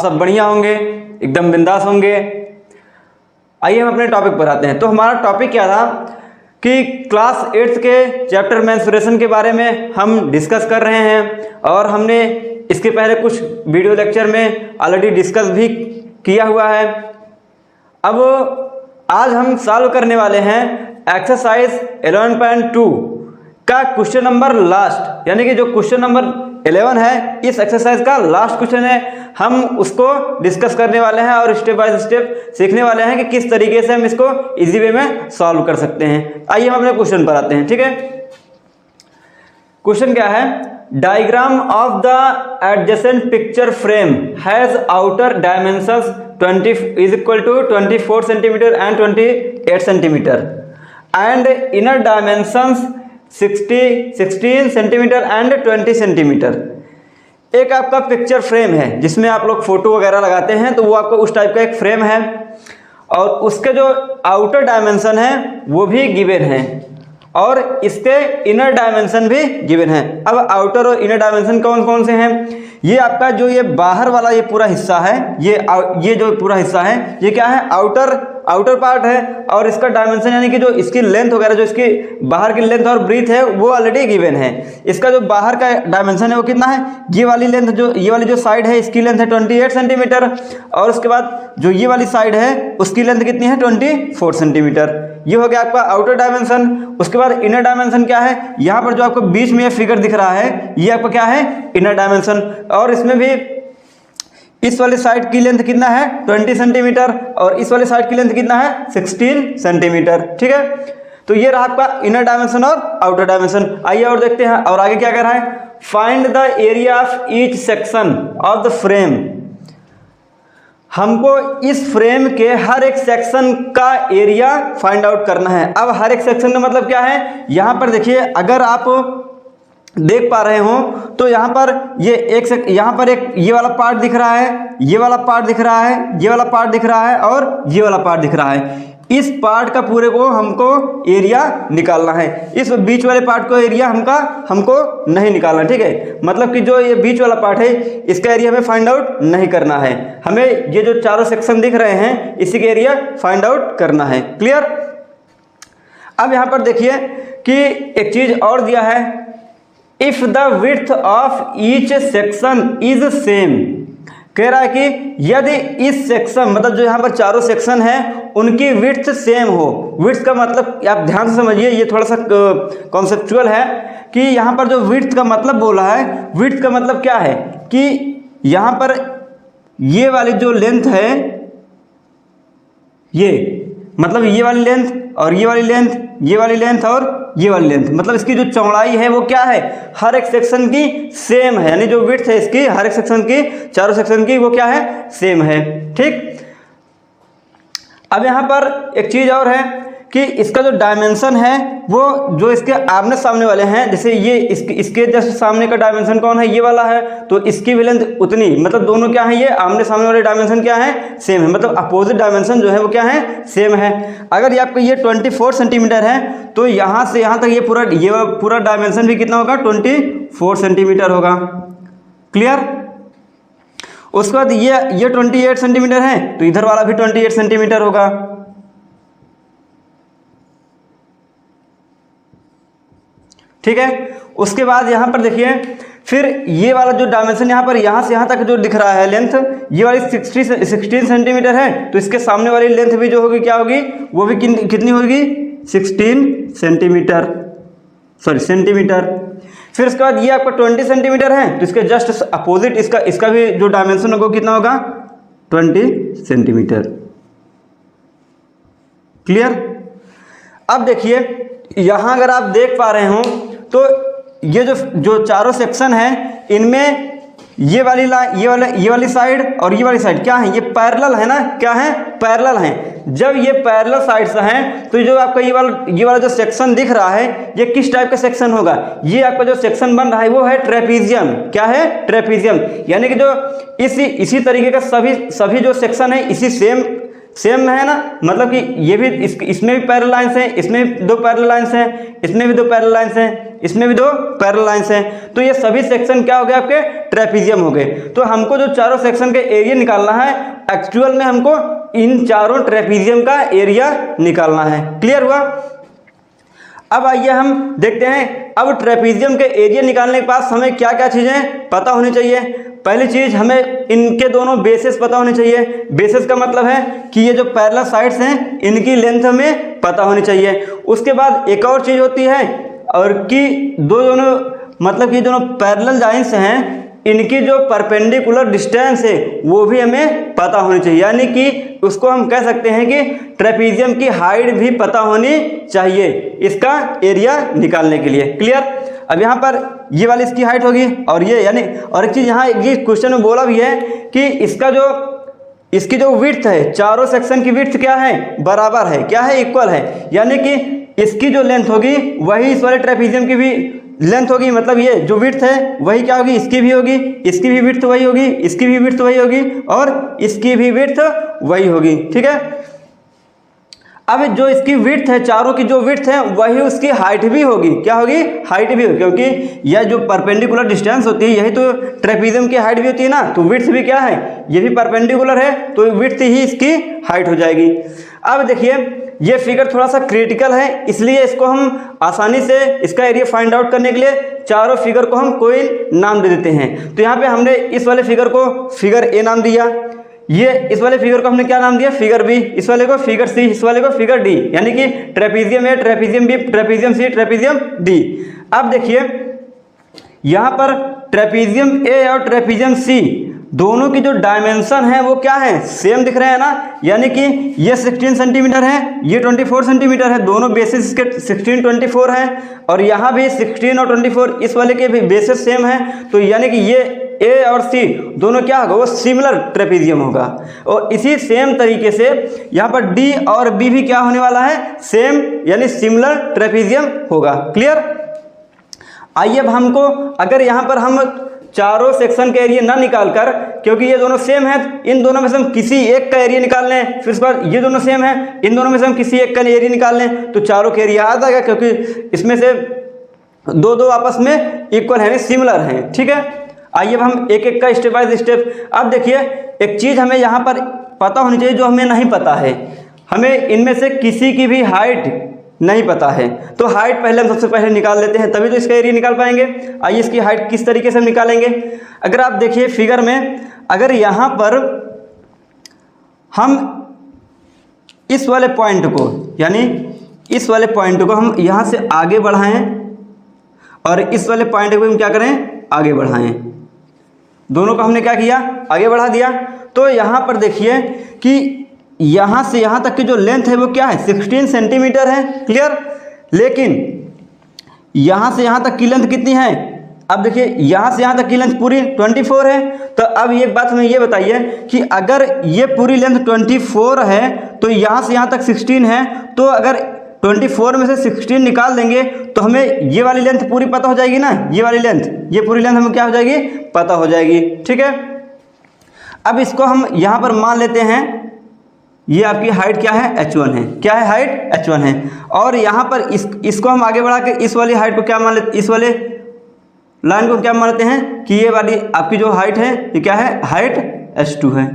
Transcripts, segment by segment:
सब बढ़िया होंगे, एकदम बिंदास होंगे। आइए हम अपने टॉपिक पर आते हैं। तो हमारा टॉपिक क्या था कि क्लास 8th के चैप्टर मेंस्ट्रुएशन के बारे में हम डिस्कस कर रहे हैं और हमने इसके पहले कुछ वीडियो लेक्चर में ऑलरेडी डिस्कस भी किया हुआ है। अब आज हम सॉल्व करने वाले हैं एक्सरसाइज 11.2 का क्वेश्चन नंबर लास्ट, यानी कि जो क्वेश्चन नंबर 11 है इस एक्सरसाइज का लास्ट क्वेश्चन है। हम उसको डिस्कस करने वाले हैं और स्टेप बाय स्टेप सीखने वाले हैं कि किस तरीके से हम इसको इजी वे में सॉल्व कर सकते हैं। आइए हम अपने क्वेश्चन पर आते हैं। ठीक है, क्वेश्चन क्या है? Diagram of the adjacent picture frame has outer dimensions 20 is equal to 24 centimeter and 28 centimeter and inner dimensions 16 centimeter and 20 centimeter। एक आपका पिक्चर फ्रेम है जिसमें आप लोग फोटो वगैरह लगाते हैं, तो वो आपका उस टाइप का एक फ्रेम है और उसके जो आउटर डायमेंशन है वो भी गिवन है और इसके इनर डायमेंशन भी गिवन है। अब आउटर और इनर डायमेंशन कौन कौन से हैं? ये आपका जो ये बाहर वाला ये पूरा हिस्सा है, ये जो पूरा हिस्सा है ये क्या है? आउटर पार्ट है और इसका डायमेंशन यानी कि जो इसकी लेंथ वगैरह, जो इसकी बाहर की लेंथ और ब्रीथ है वो ऑलरेडी गिवन है। इसका जो बाहर का डायमेंशन है वो कितना है? ये वाली लेंथ, जो ये वाली जो साइड है इसकी लेंथ है 28 सेंटीमीटर और उसके बाद जो ये वाली साइड है उसकी लेंथ कितनी है? 24 सेंटीमीटर। ये हो गया आपका आउटर डायमेंशन। उसके बाद इनर डायमेंशन क्या है? यहाँ पर जो आपको बीच में ये फिगर दिख रहा है ये आपका क्या है? Inner dimension. और इसमें भी इस वाली साइड की लेंथ कितना है? 20 सेंटीमीटर और इस वाली साइड की लेंथ कितना है? 16 सेंटीमीटर। ठीक है, तो ये रहा आपका इनर डायमेंशन और आउटर डायमेंशन। आइए और देखते हैं और आगे क्या कह रहा है? Find the area of each section of the frame. हमको इस फ्रेम के हर एक सेक्शन का एरिया फाइंड आउट करना है। अब हर एक सेक्शन का मतलब क्या है? यहाँ पर देखिए, अगर आप देख पा रहे हो तो यहाँ पर यहाँ पर एक ये वाला पार्ट दिख रहा है, ये वाला पार्ट दिख रहा है, ये वाला पार्ट दिख रहा है और ये वाला पार्ट दिख रहा है। इस पार्ट का पूरे को हमको एरिया निकालना है। इस बीच वाले पार्ट को एरिया हमको नहीं निकालना। ठीक है, मतलब कि जो ये बीच वाला पार्ट है इसका एरिया हमें फाइंड आउट नहीं करना है। हमें ये जो चारों सेक्शन दिख रहे हैं इसी का एरिया फाइंड आउट करना है। क्लियर? अब यहाँ पर देखिए कि एक चीज और दिया है, if the width of each section is same. कह रहा है कि यदि इस सेक्शन, मतलब जो यहाँ पर चारों सेक्शन है उनकी विड्थ सेम हो। विड्थ का मतलब आप ध्यान से समझिए, ये थोड़ा सा कॉन्सेप्चुअल है कि यहाँ पर जो विड्थ का मतलब बोला है, विड्थ का मतलब क्या है कि यहाँ पर ये वाली जो लेंथ है, ये मतलब ये वाली लेंथ और ये वाली लेंथ, ये वाली लेंथ और ये वाली लेंथ, मतलब इसकी जो चौड़ाई है वो क्या है? हर एक सेक्शन की सेम है, यानी जो विड्थ है इसकी हर एक सेक्शन की, चारों सेक्शन की वो क्या है? सेम है। ठीक, अब यहाँ पर एक चीज और है कि इसका जो डायमेंशन है वो जो इसके आमने सामने वाले हैं, जैसे ये इसके जस्ट सामने का डायमेंशन कौन है? ये वाला है, तो इसकी भी लेंथ उतनी, मतलब दोनों क्या है? ये आमने सामने वाले डायमेंशन क्या है? सेम है, मतलब अपोजिट डायमेंशन जो है वो क्या है? सेम है। अगर ये आपका ये 24 सेंटीमीटर है तो यहाँ से यहाँ तक ये पूरा डायमेंशन भी कितना होगा? 24 सेंटीमीटर होगा। क्लियर? उसके बाद ये 28 सेंटीमीटर है तो इधर वाला भी 28 सेंटीमीटर होगा। ठीक है, उसके बाद यहाँ पर देखिए फिर ये वाला जो डायमेंशन यहाँ से यहाँ तक जो दिख रहा है लेंथ, ये वाली 16 सेंटीमीटर है, तो इसके सामने वाली लेंथ भी जो होगी क्या होगी? वो भी कितनी होगी? 16 सेंटीमीटर, सॉरी सेंटीमीटर। फिर उसके बाद ये आपका 20 सेंटीमीटर है तो इसके जस्ट अपोजिट इसका भी जो डायमेंशन होगा कितना होगा? 20 सेंटीमीटर। क्लियर? अब देखिए यहाँ अगर आप देख पा रहे हो तो ये जो चारों सेक्शन है इनमें ये वाली साइड और ये वाली साइड क्या है? ये पैरेलल है ना? क्या है? पैरेलल है। जब ये पैरेलल साइड्स हैं तो जो आपका ये वाला जो सेक्शन दिख रहा है ये किस टाइप का सेक्शन होगा? ये आपका जो सेक्शन बन रहा है वो है ट्रेपीजियम। क्या है? ट्रेपीजियम। यानी कि जो इसी तरीके का सभी जो सेक्शन है इसी सेम सेम है ना, मतलब कि ये भी इसमें भी पैरेलल लाइंस हैं, इसमें भी 2 पैरेलल लाइंस हैं, इसमें भी 2 पैरेलल लाइंस हैं, इसमें भी 2 पैरेलल लाइंस हैं। तो ये सभी सेक्शन क्या हो गए आपके ट्रेपीजियम हो गए। तो हमको जो चारों सेक्शन के एरिया निकालना है, एक्चुअल में हमको इन चारों ट्रेपीजियम का एरिया निकालना है। क्लियर हुआ? अब आइए हम देखते हैं, अब ट्रेपीजियम के एरिया निकालने के बाद हमें क्या क्या चीज़ें पता होनी चाहिए। पहली चीज़, हमें इनके दोनों बेसेस पता होने चाहिए। बेसेस का मतलब है कि ये जो पैरेलल साइड्स हैं इनकी लेंथ हमें पता होनी चाहिए। उसके बाद एक और चीज़ होती है, और कि दोनों मतलब कि दोनों पैरेलल लाइंस हैं इनकी जो परपेंडिकुलर डिस्टेंस है वो भी हमें पता होनी चाहिए। यानी कि उसको हम कह सकते हैं कि ट्रेपीजियम की हाइट भी पता होनी चाहिए इसका एरिया निकालने के लिए। क्लियर? अब यहाँ पर ये वाली इसकी हाइट होगी, और ये यानी और एक चीज़ यहाँ ये क्वेश्चन में बोला भी है कि इसकी जो विड्थ है, चारों सेक्शन की विड्थ क्या है, बराबर है, क्या है, इक्वल है। यानी कि इसकी जो लेंथ होगी वही इस वाले ट्रेपीजियम की भी लेंथ होगी, मतलब ये जो विड्थ है वही क्या होगी, इसकी भी होगी, इसकी भी विड्थ वही होगी, इसकी भी विड्थ वही होगी, और इसकी भी विड्थ वही होगी। ठीक है? अब जो इसकी विड्थ है, चारों की जो विड्थ है वही उसकी हाइट भी होगी। क्या होगी? हाइट भी होगी, क्योंकि यह जो परपेंडिकुलर डिस्टेंस होती है यही तो ट्रेपीजियम की हाइट भी होती है ना। तो विड्थ भी क्या है, ये भी परपेंडिकुलर है, तो विड्थ ही इसकी हाइट हो जाएगी। अब देखिए ये फिगर थोड़ा सा क्रिटिकल है, इसलिए इसको हम आसानी से इसका एरिया फाइंड आउट करने के लिए चारों फिगर को हम कोई नाम दे देते हैं। तो यहाँ पे हमने इस वाले फिगर को फिगर ए नाम दिया, ये इस वाले फिगर को हमने क्या नाम दिया, फिगर बी, इस वाले को फिगर सी, इस वाले को फिगर डी, यानी कि trapezium A, trapezium B, trapezium C, trapezium D. अब देखिए यहाँ पर ट्रेपीजियम ए और ट्रेपीजियम सी दोनों की जो डायमेंशन है वो क्या है, सेम दिख रहे हैं ना। यानी कि ये 16 सेंटीमीटर है, ये 24 सेंटीमीटर है, दोनों बेसिस के 16, 24 है, और यहाँ भी 16 और 24 इस वाले के भी बेसिस सेम है। तो यानी कि ये ए और सी दोनों क्या होगा, वो सिमिलर ट्रेपीजियम होगा। और इसी सेम तरीके से यहाँ पर डी और बी भी क्या होने वाला है, सेम यानी सिमिलर ट्रेपीजियम होगा। क्लियर? आइए अब हमको अगर यहाँ पर हम चारों सेक्शन का एरिया ना निकाल कर, क्योंकि ये दोनों सेम है, इन दोनों में से हम किसी एक का एरिया निकाल लें, फिर उसके बाद ये दोनों सेम है, इन दोनों में से हम किसी एक का एरिया निकाल लें, तो चारों का एरिया आ जाएगा, क्योंकि इसमें से दो आपस में इक्वल है, सिमिलर हैं। ठीक है? आइए अब हम एक एक का स्टेप बाय स्टेप। अब देखिए एक चीज़ हमें यहाँ पर पता होनी चाहिए जो हमें नहीं पता है, हमें इनमें से किसी की भी हाइट नहीं पता है। तो हाइट पहले हम सबसे पहले निकाल लेते हैं, तभी तो इसका एरिया निकाल पाएंगे। आइए इसकी हाइट किस तरीके से हम निकालेंगे। अगर आप देखिए फिगर में, अगर यहाँ पर हम इस वाले पॉइंट को, यानी इस वाले पॉइंट को हम यहाँ से आगे बढ़ाएं और इस वाले पॉइंट को हम क्या करें, आगे बढ़ाएं, दोनों को हमने क्या किया, आगे बढ़ा दिया। तो यहाँ पर देखिए कि यहाँ से यहाँ तक की जो लेंथ है वो क्या है, 16 सेंटीमीटर है। क्लियर? लेकिन यहाँ से यहाँ तक की लेंथ कितनी है, अब देखिए यहाँ से यहाँ तक की लेंथ पूरी 24 है। तो अब एक बात हमें ये बताइए कि अगर ये पूरी लेंथ 24 है तो यहाँ से यहाँ तक 16 है, तो अगर 24 में से 16 निकाल देंगे तो हमें ये वाली लेंथ पूरी पता हो जाएगी ना, ये वाली लेंथ, ये पूरी लेंथ हमें क्या हो जाएगी, पता हो जाएगी। ठीक है? अब इसको हम यहाँ पर मान लेते हैं, ये आपकी हाइट क्या है, h1 है। क्या है, हाइट h1 है। और यहाँ पर इसको हम आगे बढ़ा के इस वाली हाइट को क्या मान लेते, इस वाले लाइन को क्या मान लेते हैं कि ये वाली आपकी जो हाइट है ये क्या है, हाइट h2 है।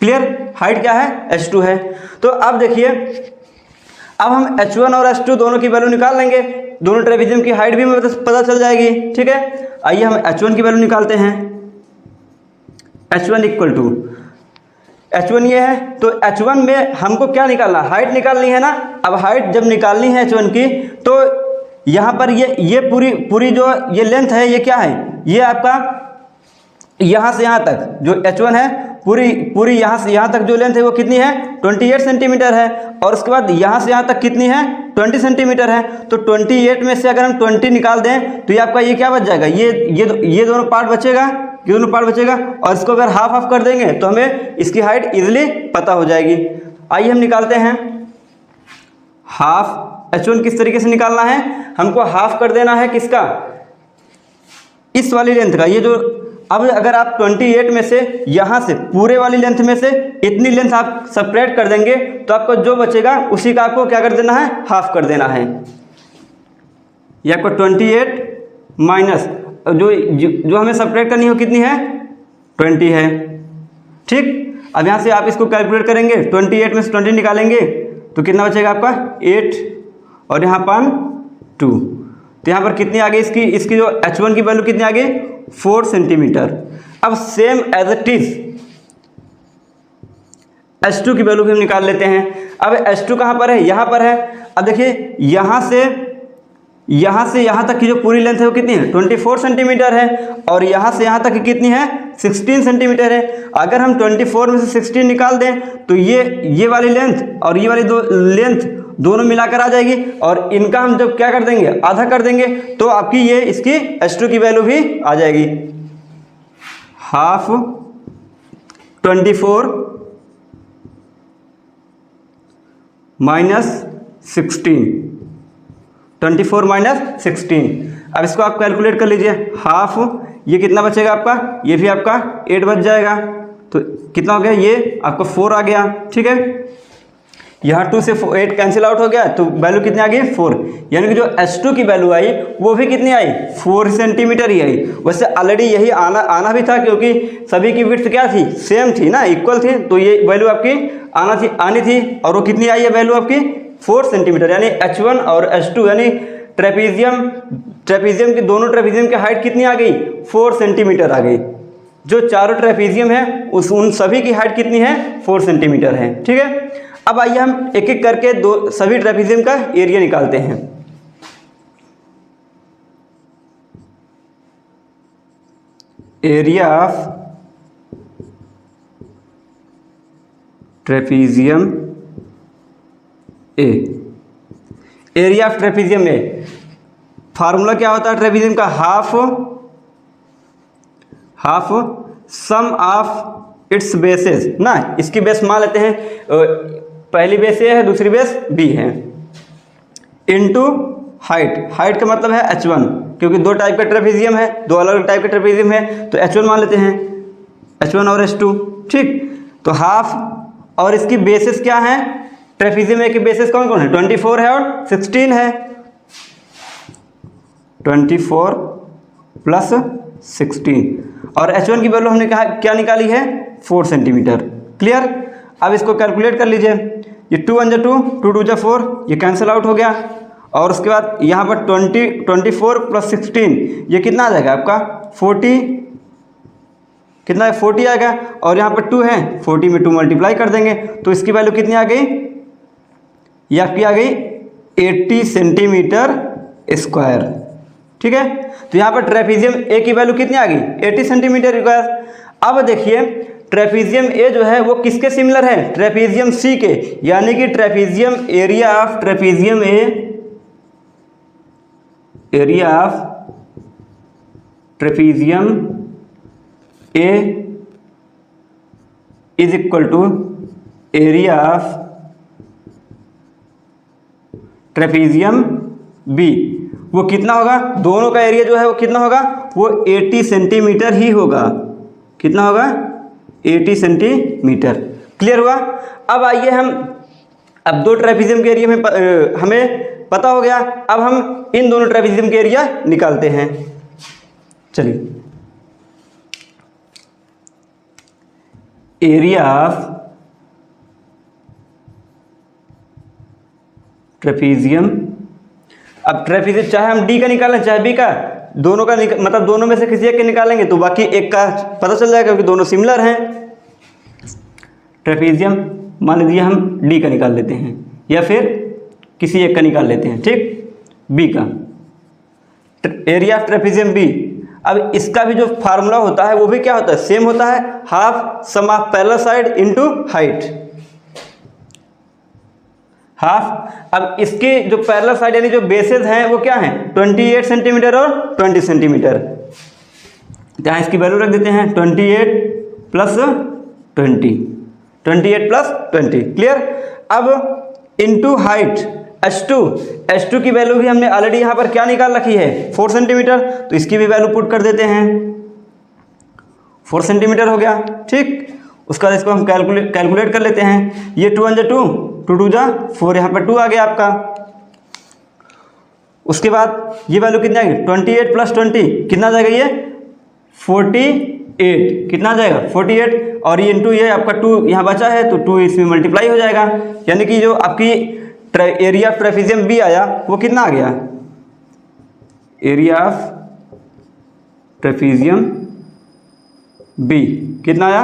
क्लियर? हाइट क्या है, h2 है। तो अब देखिए अब हम h1 और h2 दोनों की वैल्यू निकाल लेंगे, दोनों ट्रेपीजियम की हाइट भी पता चल जाएगी। ठीक है? आइए हम h1 की वैल्यू निकालते हैं। h1 इक्वल टू h1 ये है, तो h1 में हमको क्या निकालना, हाइट निकालनी है ना। अब हाइट जब निकालनी है h1 की, तो यहाँ पर ये पूरी जो ये लेंथ है ये क्या है, ये आपका यहाँ से यहाँ तक जो h1 है पूरी यहाँ से यहाँ तक जो लेंथ है वो कितनी है, 28 सेंटीमीटर है। और उसके बाद यहाँ से यहाँ तक कितनी है, 20 सेंटीमीटर है। तो 28 में से अगर हम 20 निकाल दें तो ये आपका ये क्या बच जाएगा, ये दोनों पार्ट बचेगा, ये दोनों पार्ट बचेगा। और इसको अगर हाफ हाफ कर देंगे तो हमें इसकी हाइट इजीली पता हो जाएगी। आइए हम निकालते हैं हाफ। h1 किस तरीके से निकालना है, हमको हाफ कर देना है किसका, इस वाली लेंथ का। ये जो अब अगर आप 28 में से यहाँ से पूरे वाली लेंथ में से इतनी लेंथ आप सेपरेट कर देंगे तो आपको जो बचेगा उसी का आपको क्या कर देना है, हाफ कर देना है। ये आपको 28 माइनस जो हमें सेपरेट करनी हो कितनी है, 20 है। ठीक, अब यहाँ से आप इसको कैलकुलेट करेंगे, 28 में से 20 निकालेंगे तो कितना बचेगा आपका 8 और यहाँ पर 2, तो यहाँ पर कितनी आ गई इसकी जो h1 की वैल्यू कितनी आ गई 4 सेंटीमीटर। अब same as it is h2 की वैल्यू भी हम निकाल लेते हैं। अब h2 कहाँ पर है, यहाँ पर है। अब देखिए यहाँ से यहाँ तक की जो पूरी लेंथ है वो कितनी है 24 सेंटीमीटर है और यहाँ से यहाँ तक की कितनी है 16 सेंटीमीटर है। अगर हम 24 में से 16 निकाल दें तो ये वाली लेंथ और ये वाली लेंथ दोनों मिलाकर आ जाएगी और इनका हम जब क्या कर देंगे, आधा कर देंगे तो आपकी ये इसकी h2 की वैल्यू भी आ जाएगी, हाफ 24 माइनस 16, 24 माइनस 16। अब इसको आप कैलकुलेट कर लीजिए, हाफ ये कितना बचेगा आपका, ये भी आपका 8 बच जाएगा, तो कितना हो गया, ये आपका 4 आ गया। ठीक है, यहाँ 2 से 8 कैंसिल आउट हो गया तो वैल्यू कितनी आ गई 4, यानी कि जो h2 की वैल्यू आई वो भी कितनी आई 4 सेंटीमीटर ही आई। वैसे ऑलरेडी यही आना भी था क्योंकि सभी की विड्थ क्या थी, सेम थी ना, इक्वल थी, तो ये वैल्यू आपकी आनी थी और वो कितनी आई है वैल्यू आपकी 4 सेंटीमीटर। यानी h1 और h2 यानी ट्रेपीजियम की दोनों ट्रेपीजियम की हाइट कितनी आ गई 4 सेंटीमीटर आ गई। जो चारों ट्रेपीजियम है उन सभी की हाइट कितनी है 4 सेंटीमीटर है। ठीक है, अब आइए हम एक एक करके सभी ट्रेपीजियम का एरिया निकालते हैं। Area of trapezium A, area of trapezium A formula क्या होता है ट्रेपीजियम का, half sum of its bases ना, इसकी बेस मान लेते हैं, पहली बेस ए है दूसरी बेस बी है, इनटू हाइट का मतलब है h1 क्योंकि दो टाइप का ट्रेपीजियम है, दो अलग अलग टाइप का ट्रेपीजियम है तो h1 मान लेते हैं, h1 और h2। ठीक, तो हाफ और इसकी बेसिस क्या है, ट्रेपीजियम ए की बेसिस कौन कौन है 24 है और 16 है, 24 प्लस 16 और h1 की वैल्यू हमने कहा क्या निकाली है 4 सेंटीमीटर। क्लियर, अब इसको कैलकुलेट कर लीजिए, ये 2 1 2 2 2 4 ये कैंसिल आउट हो गया और उसके बाद यहाँ पर 24 प्लस 16 ये कितना आ जाएगा आपका 40, कितना है 40 आएगा और यहाँ पर 2 है 40 में 2 मल्टीप्लाई कर देंगे तो इसकी वैल्यू कितनी आ गई, ये आपकी आ गई 80 सेंटीमीटर स्क्वायर। ठीक है, तो यहाँ पर ट्रेपीजियम ए की वैल्यू कितनी आ गई 80 सेंटीमीटर स्क्वायर। अब देखिए ट्रेपीजियम ए जो है वो किसके सिमिलर है, ट्रेपीजियम सी के, यानी कि trapezium area of trapezium A, area of trapezium A is equal to area of trapezium B. वो कितना होगा, दोनों का एरिया जो है वो कितना होगा, वो 80 सेंटीमीटर ही होगा। कितना होगा 80 सेंटीमीटर। क्लियर हुआ। अब आइए हम अब दो ट्रेपीजियम के एरिया में हमें पता हो गया, अब हम इन दोनों ट्रेपीजियम के एरिया निकालते हैं। चलिए, एरिया ऑफ ट्रेपीजियम, अब ट्रेपीजियम चाहे हम डी का निकालें चाहे बी का, दोनों का मतलब दोनों में से किसी एक के निकालेंगे तो बाकी एक का पता चल जाएगा क्योंकि दोनों सिमिलर हैं। ट्रेपीजियम मान लीजिए हम डी का निकाल लेते हैं या फिर किसी एक का निकाल लेते हैं। ठीक, बी का एरिया ऑफ ट्रेपीजियम बी। अब इसका भी जो फार्मूला होता है वो भी क्या होता है, सेम होता है, half sum of parallel side into height. Half, अब इसके जो पैरेलल साइड यानी जो बेसेस हैं वो क्या हैं 28 सेंटीमीटर और 20 सेंटीमीटर। यहाँ इसकी वैल्यू रख देते हैं 28 प्लस 20, 28 प्लस 20। क्लियर। अब इनटू हाइट h2 की वैल्यू भी हमने ऑलरेडी यहाँ पर क्या निकाल रखी है 4 सेंटीमीटर, तो इसकी भी वैल्यू पुट कर देते हैं। 4 सेंटीमीटर हो गया। ठीक, उसका इसको हम कैलकुलेट कर लेते हैं। ये 2 1 2, 2 2 जा 4, यहाँ पर 2 आ गया आपका। उसके बाद ये वैल्यू कितना आएगी, 28 प्लस 20 कितना आ जाएगा, ये 48, कितना आ जाएगा 48, और ये इंटू ये आपका 2 यहाँ बचा है तो 2 इसमें मल्टीप्लाई हो जाएगा, यानी कि जो आपकी एरिया ऑफ ट्रेपेजियम बी आया वो कितना आ गया, एरिया ऑफ ट्रेपेजियम बी कितना आया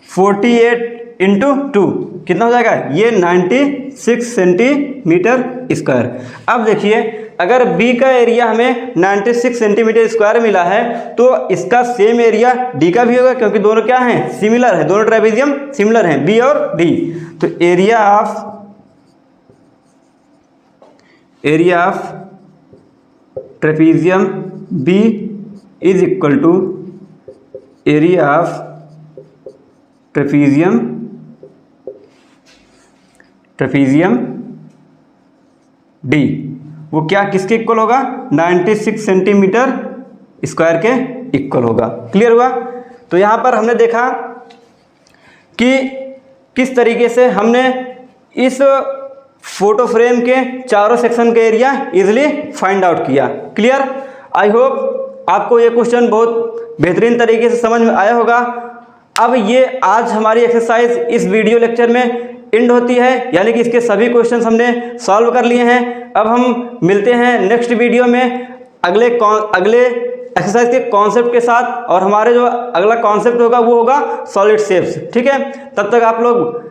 48 इंटू 2 कितना हो जाएगा, ये 96 सेंटीमीटर स्क्वायर। अब देखिए अगर बी का एरिया हमें 96 सेंटीमीटर स्क्वायर मिला है तो इसका सेम एरिया डी का भी होगा, क्योंकि दोनों क्या हैं, सिमिलर है, दोनों ट्रेपेजियम सिमिलर हैं, बी और डी। तो area of trapezium B is equal to area of trapezium D, वो क्या किसके इक्वल होगा, 96 सेंटीमीटर स्क्वायर के इक्वल होगा। क्लियर हुआ। तो यहाँ पर हमने देखा कि किस तरीके से हमने इस फोटो फ्रेम के चारों सेक्शन के एरिया इजीली फाइंड आउट किया। क्लियर। आई होप आपको ये क्वेश्चन बहुत बेहतरीन तरीके से समझ में आया होगा। अब ये आज हमारी एक्सरसाइज इस वीडियो लेक्चर में एंड होती है, यानी कि इसके सभी क्वेश्चंस हमने सॉल्व कर लिए हैं। अब हम मिलते हैं नेक्स्ट वीडियो में अगले एक्सरसाइज के कॉन्सेप्ट के साथ, और हमारे जो अगला कॉन्सेप्ट होगा वो होगा सॉलिड शेप्स। ठीक है, तब तक आप लोग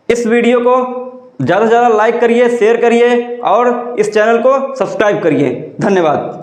इस वीडियो को ज़्यादा से ज़्यादा लाइक करिए, शेयर करिए और इस चैनल को सब्सक्राइब करिए। धन्यवाद।